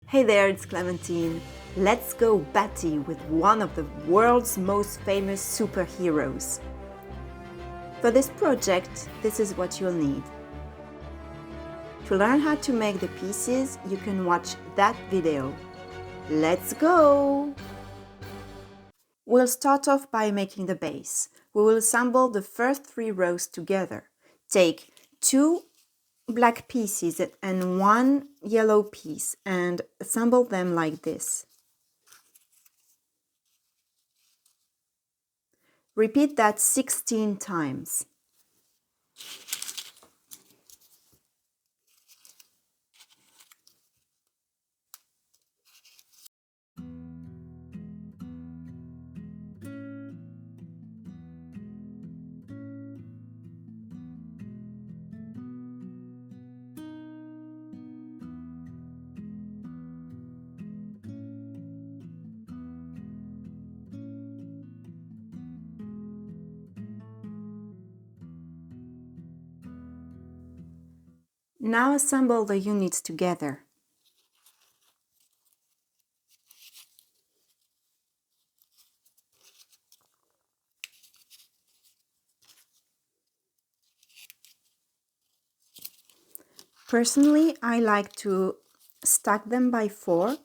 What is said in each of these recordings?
Hey there, it's Clementine. Let's go batty with one of the world's most famous superheroes. For this project, this is what you'll need. To learn how to make the pieces, you can watch that video. Let's go! We'll start off by making the base. We will assemble the first 3 rows together. Take 2 black pieces and 1 yellow piece and assemble them like this. Repeat that 16 times. Now assemble the units together. Personally, I like to stack them by 4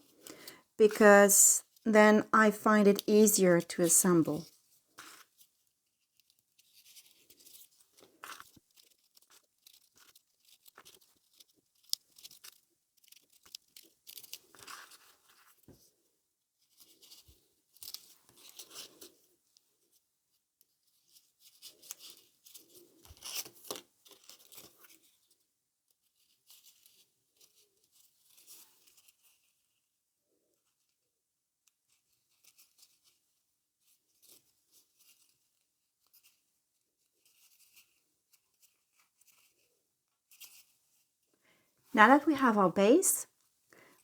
because then I find it easier to assemble. Now that we have our base,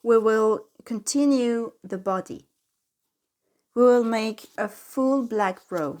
we will continue the body. We will make a full black row.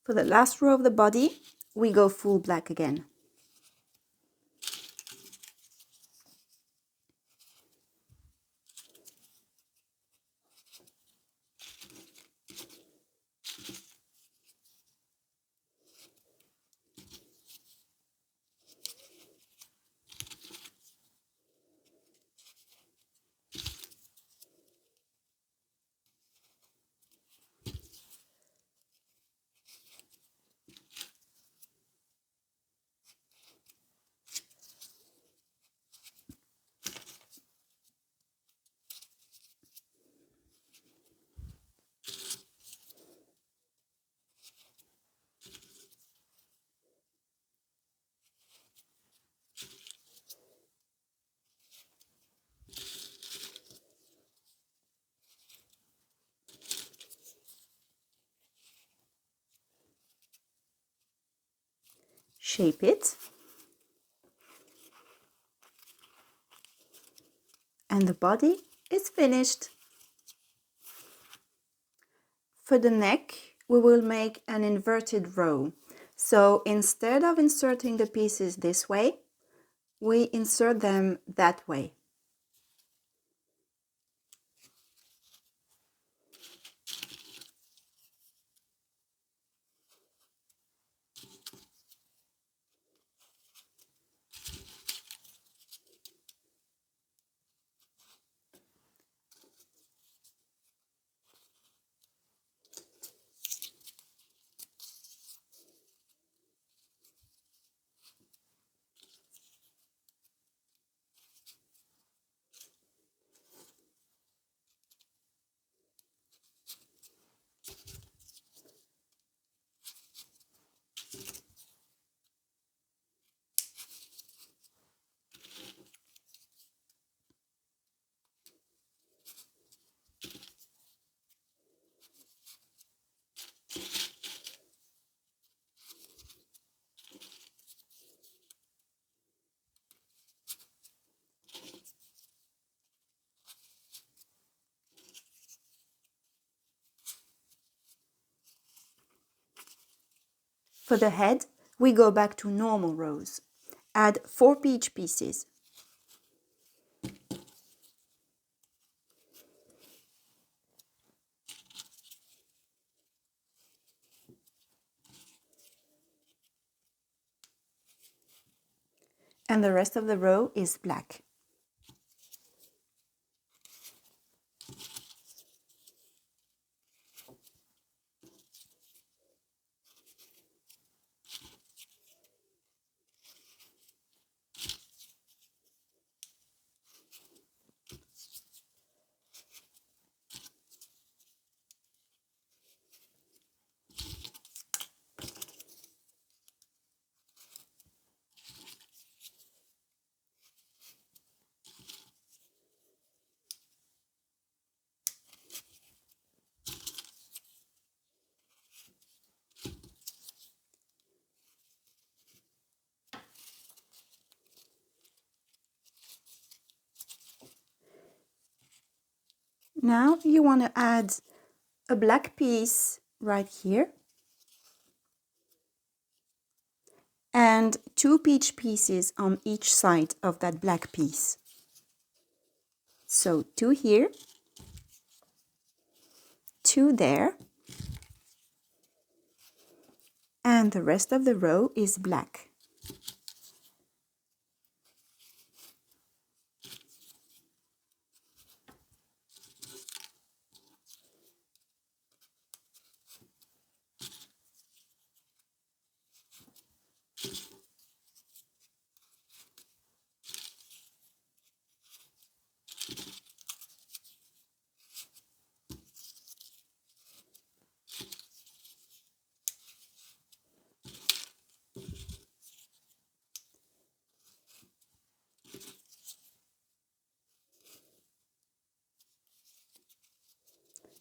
For the last row of the body, we go full black again. Shape it. And the body is finished. For the neck, we will make an inverted row. So instead of inserting the pieces this way, we insert them that way. For the head, we go back to normal rows. Add 4 peach pieces. And the rest of the row is black. Now you want to add a black piece right here and 2 peach pieces on each side of that black piece. So 2 here, 2 there, and the rest of the row is black.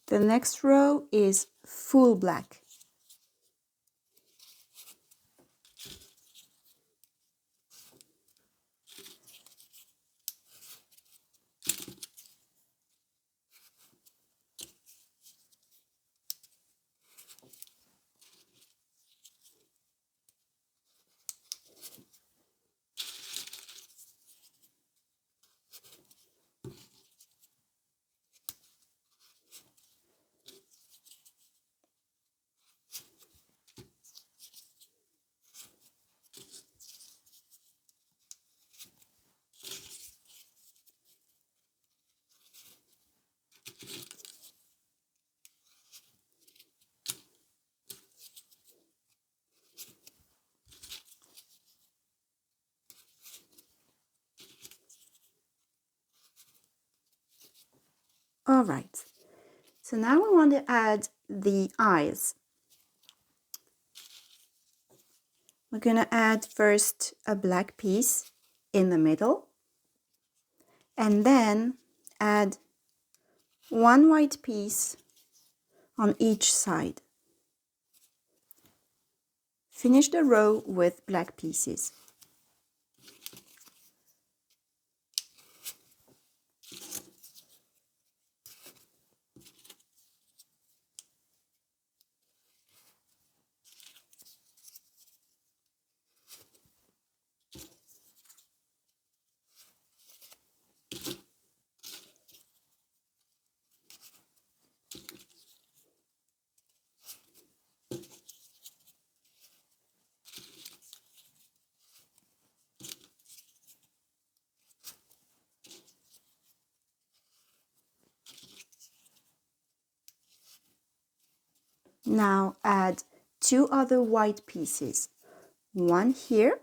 The next row is full black. All right, so now we want to add the eyes. We're going to add first a black piece in the middle and then add 1 white piece on each side. Finish the row with black pieces. Now add 2 other white pieces, 1 here,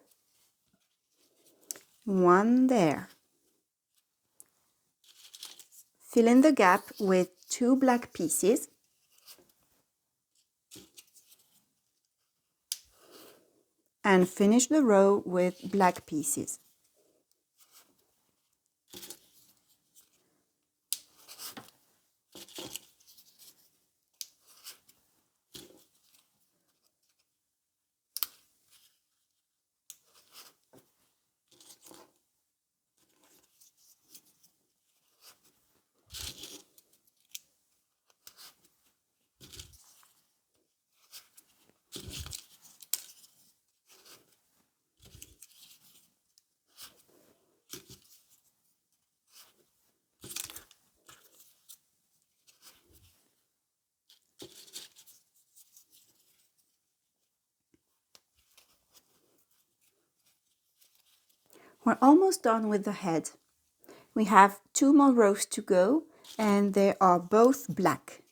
1 there. Fill in the gap with 2 black pieces and finish the row with black pieces. We're almost done with the head. We have 2 more rows to go, and they are both black.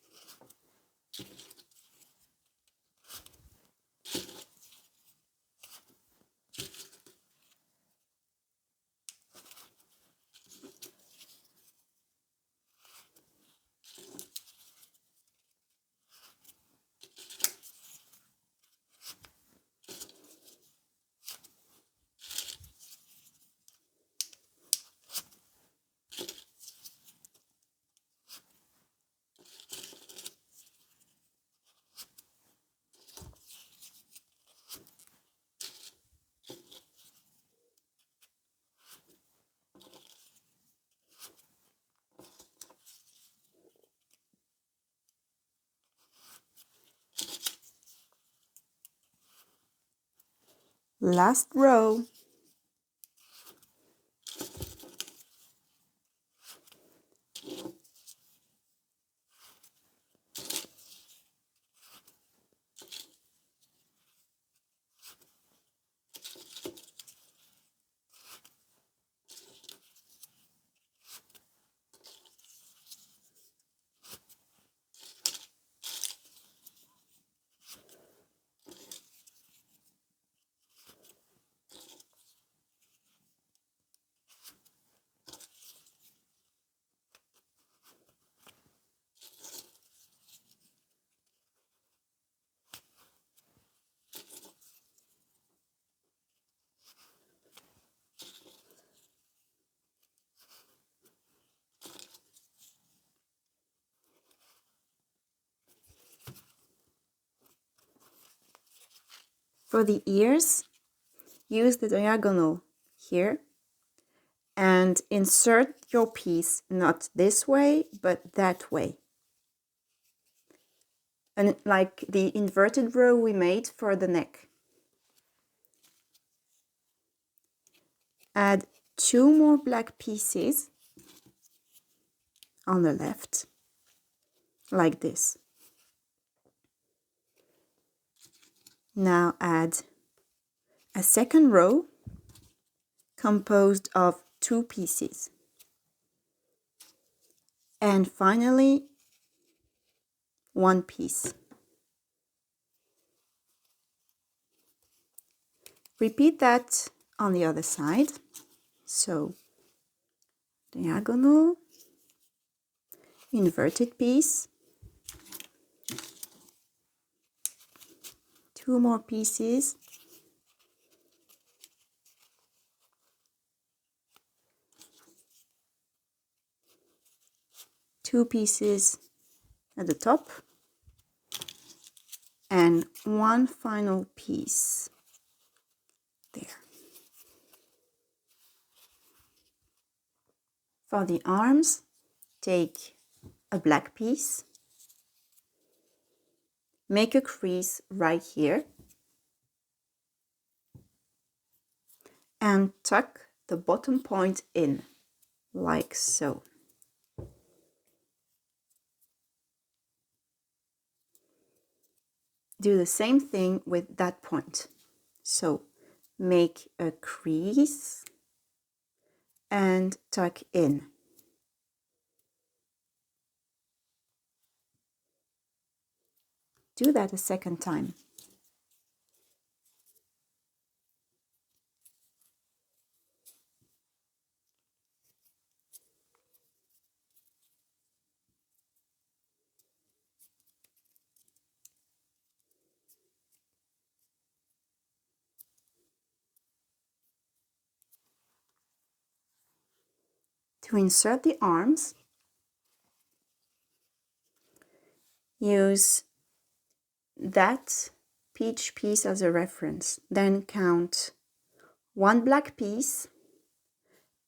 Last row. For the ears, use the diagonal here and insert your piece not this way, but that way. And like the inverted row we made for the neck. Add 2 more black pieces on the left, like this. Now add a second row composed of 2 pieces. And finally, 1 piece. Repeat that on the other side. So, diagonal, inverted piece, 2 more pieces, two pieces at the top, and 1 final piece there. For the arms, take a black piece, make a crease right here, and tuck the bottom point in, like so. Do the same thing with that point. So make a crease and tuck in. Do that a second time. To insert the arms, use that peach piece as a reference. Then count 1 black piece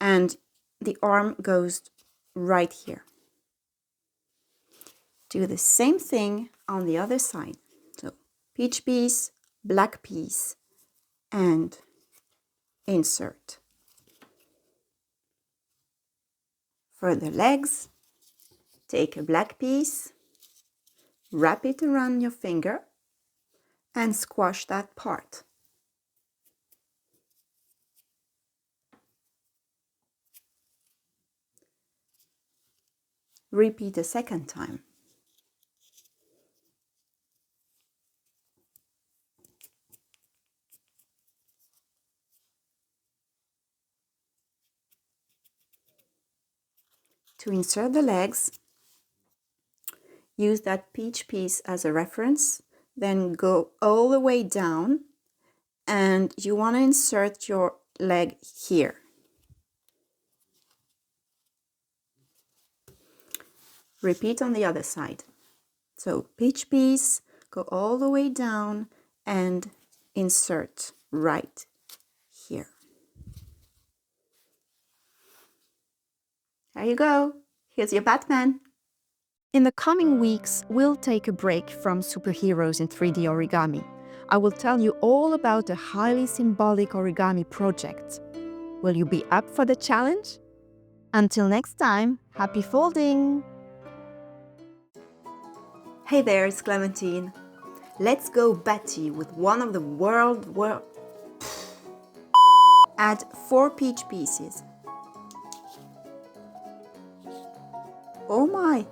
and the arm goes right here. Do the same thing on the other side. So peach piece, black piece, and insert. For the legs, take a black piece, wrap it around your finger, and squash that part. Repeat a second time. To insert the legs, use that peach piece as a reference, then go all the way down, and you want to insert your leg here. Repeat on the other side. So peach piece, go all the way down and insert right here. There you go. Here's your Batman. In the coming weeks, we'll take a break from superheroes in 3D origami. I will tell you all about a highly symbolic origami project. Will you be up for the challenge? Until next time, happy folding! Hey there, it's Clementine. Let's go Betty with one of the world. Add 4 peach pieces. Oh my!